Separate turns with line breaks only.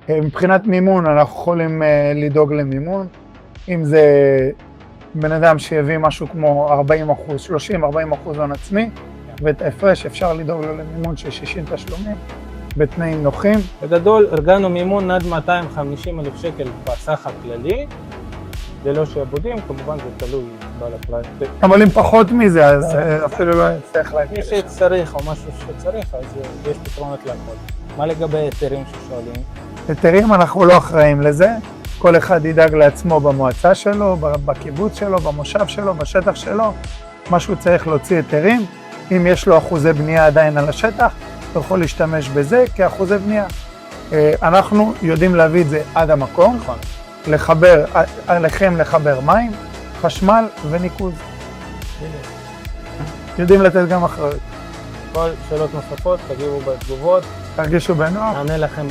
מבחינת מימון, אנחנו יכולים לדאוג למימון. אם זה בן אדם שיביא משהו כמו 30-40% הון עצמי, ואת ההפרש אפשר לדאוג לו למימון של 60 תשלומים, בתנאים נוחים.
בגדול, ארגנו מימון עד 250,000 שקל בסך הכללי, ללא שעבודים, כמובן זה תלוי בעל הפרויקט.
אבל אם פחות מזה, אז אפילו לא צריך להגיד.
מי שצריך או משהו שצריך, אז יש פתרונות להכל. מה לגבי היתרים ששואלים?
היתרים אנחנו לא אחראים לזה, כל אחד ידאג לעצמו במועצה שלו, בקיבוץ שלו, במושב שלו, בשטח שלו, מה שהוא צריך להוציא היתרים. אם יש לו אחוזי בנייה עדיין על השטח, הוא יכול להשתמש בזה כאחוזי בנייה. אנחנו יודעים להביא את זה עד המקום, עליכם לחבר מים, חשמל וניקוז. יודעים לתת גם אחריות.
כל שאלות נוספות, תגיבו בתגובות.
תרגישו בנוח.
נענה לכם.